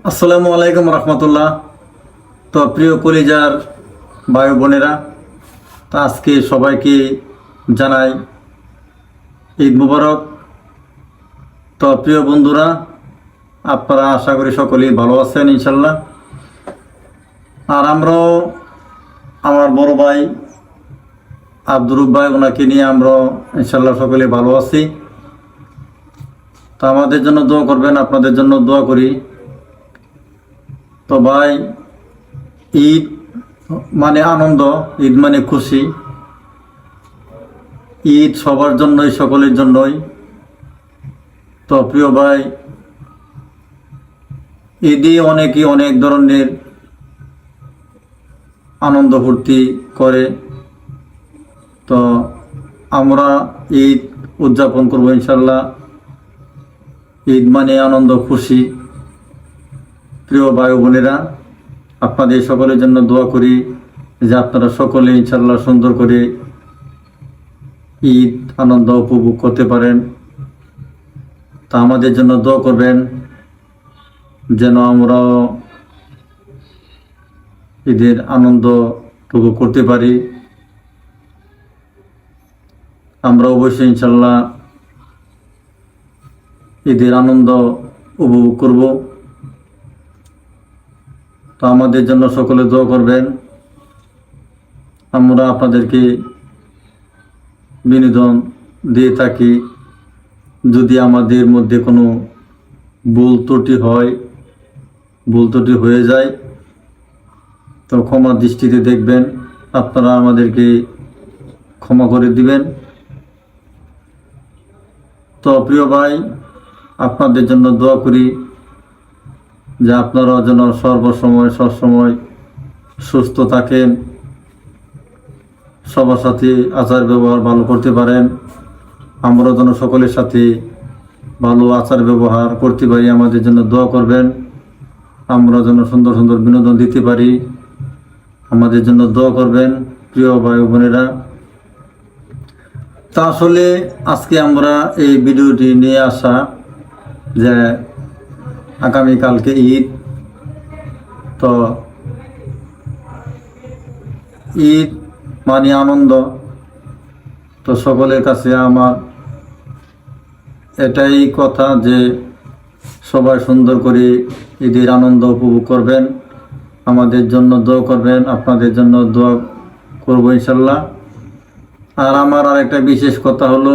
আসসালামু আলাইকুম রহমতুল্লাহ। তো প্রিয় কলিজার ভাই বোনেরা, তা আজকে সবাইকে জানাই ঈদ মুবারক। তো প্রিয় বন্ধুরা, আপনারা আশা করি সকলেই ভালো আছেন ইনশাল্লাহ। আর আমরাও আমার বড় ভাই আব্দুর ভাই ওনাকে নিয়ে আমরা ইনশাল্লাহ সকলে ভালো আছি। তো আমাদের জন্য দোয়া করবেন, আপনাদের জন্য দোয়া করি। তো ভাই, ঈদ মানে আনন্দ, ঈদ মানে খুশি। ঈদ সবার জন্যই, সকলের জন্যই। তো প্রিয় ভাই, ঈদে অনেকেই অনেক ধরনের আনন্দ ফুর্তি করে। তো আমরা ঈদ উদযাপন করবো ইনশাল্লাহ। ঈদ মানে আনন্দ খুশি। প্রিয় ভাই বোনেরা, আপনাদের সকলের জন্য দোয়া করি যে আপনারা সকলে ইনশাল্লাহ সুন্দর করে ঈদ আনন্দ উপভোগ করতে পারেন। তা আমাদের জন্য দোয়া করবেন যেন আমরা ঈদের আনন্দ উপভোগ করতে পারি। আমরা অবশ্যই ইনশাল্লাহ ঈদের আনন্দ উপভোগ করব। তো আমাদের জন্য সকলে দোয়া করবেন। আমরা আপনাদেরকে বিনোদন দিয়ে থাকি। যদি আমাদের মধ্যে কোনো ভুল ত্রুটি হয়ে যায় তো ক্ষমা দৃষ্টিতে দেখবেন, আপনারা আমাদেরকে ক্ষমা করে দিবেন। তো প্রিয় ভাই, আপনাদের জন্য দোয়া করি যে আপনারা যেন সর্বসময় সবসময় সুস্থ থাকেন, সবার সাথে আচার ব্যবহার ভালো করতে পারেন। আমরা যেন সকলের সাথে ভালো আচার ব্যবহার করতে পারি, আমাদের জন্য দোয়া করবেন। আমরা যেন সুন্দর সুন্দর বিনোদন দিতে পারি, আমাদের জন্য দোয়া করবেন প্রিয় ভাই বোনেরা। তা আসলে আজকে আমরা এই ভিডিওটি নিয়ে আসা যে আগামীকালকে ঈদ। তো ঈদ মানে আনন্দ। তো সকলের কাছে আমার এটাই কথা যে সবাই সুন্দর করে ঈদের আনন্দ উপভোগ করবেন, আমাদের জন্য দোয়া করবেন, আপনাদের জন্য দোয়া করব ইনশাল্লাহ। আর আমার আরেকটা বিশেষ কথা হলো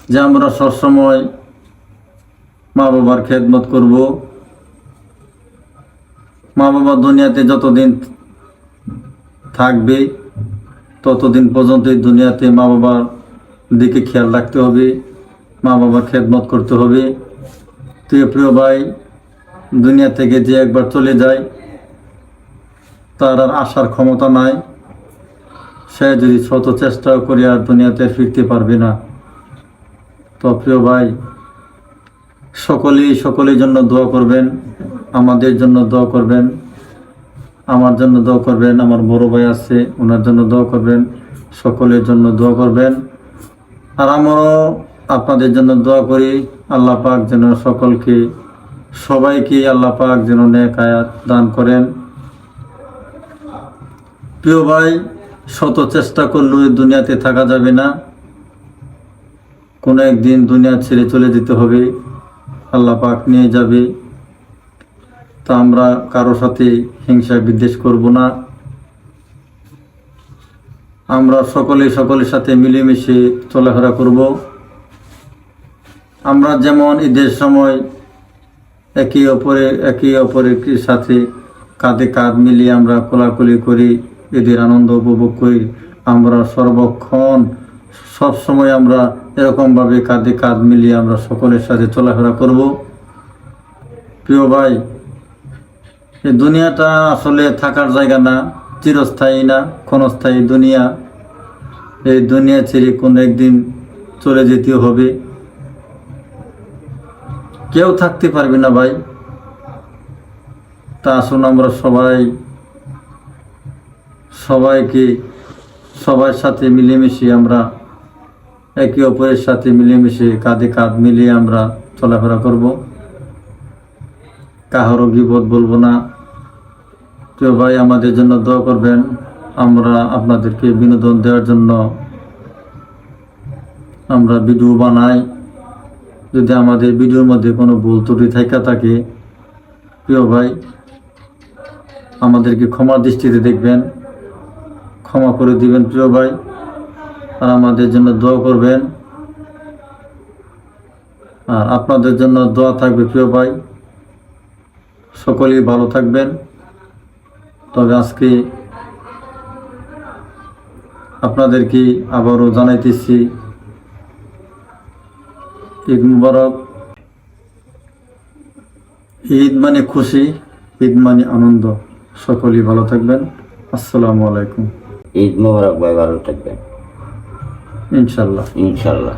যে আমরা সবসময় মা বাবার খেদমত করব। মা বাবা দুনিয়াতে যতদিন থাকবে ততদিন পর্যন্ত এই দুনিয়াতে মা বাবার দিকে খেয়াল রাখতে হবে, মা বাবার খেদমত করতে হবে। প্রিয় ভাই, দুনিয়া থেকে যে একবার চলে যায় তার আর আসার ক্ষমতা নাই। সে যদি শত চেষ্টা করে আর দুনিয়াতে ফিরতে পারবে না। তো প্রিয় ভাই, সকলের জন্য দোয়া করবেন, আমাদের জন্য দোয়া করবেন, আমার জন্য দোয়া করবেন। আমার বড় ভাই আছে, ওনার জন্য দোয়া করবেন, সকলের জন্য দোয়া করবেন। আর আমরাও আপনাদের জন্য দোয়া করি। আল্লাহ পাক যেন সবাইকে আল্লাহ পাক যেন নেক হায়াত দান করেন। প্রিয় ভাই, শত চেষ্টা করলেও দুনিয়াতে থাকা যাবে না, কোনো একদিন দুনিয়া ছেড়ে চলে যেতে হবে, আল্লাহ পাক নিয়ে যাবে। তা আমরা কারো সাথে হিংসা বিদ্বেষ করব না। আমরা সকলের সাথে মিলেমিশে চলাফেরা করব। আমরা যেমন ঈদের সময় একে অপরের সাথে কাঁধে কাঁধ মিলিয়ে আমরা কোলাকুলি করি, ঈদের আনন্দ উপভোগ করি। আমরা সর্বক্ষণ সবসময় আমরা এরকমভাবে কাঁধে কাঁধ মিলিয়ে আমরা সকলের সাথে চলাফেরা করব। প্রিয় ভাই, এই দুনিয়াটা আসলে থাকার জায়গা না, চিরস্থায়ী না, ক্ষণস্থায়ী দুনিয়া। এই দুনিয়া ছেড়ে কোনো একদিন চলে যেতে হবে, কেউ থাকতে পারবে না ভাই। তা আসুন আমরা সবার সাথে মিলেমিশে আমরা একে অপরের সাথে মিলেমিশে কাঁধে কাঁধ মিলিয়ে আমরা চলাফেরা করব। কাহারও গীবত বলবো না। প্রিয় ভাই, আমাদের জন্য দোয়া করবেন। আমরা আপনাদেরকে বিনোদন দেওয়ার জন্য আমরা ভিডিও বানাই। যদি আমাদের ভিডিওর মধ্যে কোনো ভুল ত্রুটি থাকা থাকে, প্রিয় ভাই আমাদেরকে ক্ষমা দৃষ্টিতে দেখবেন, ক্ষমা করে দিবেন প্রিয় ভাই। আর আমাদের জন্য দোয়া করবেন। আর আপনাদের জন্য দোয়া থাকবে প্রিয় ভাই। সকলেই ভালো থাকবেন। তবে আজকে আপনাদেরকে আবারও জানাইতেছি ঈদ মুবারক। ঈদ মানে খুশি, ঈদ মানে আনন্দ। সকলেই ভালো থাকবেন। আসসালামু আলাইকুম। ঈদ মোবারক ভাই, ভালো থাকবেন ইনশাল্লাহ। ইনশাল্লাহ।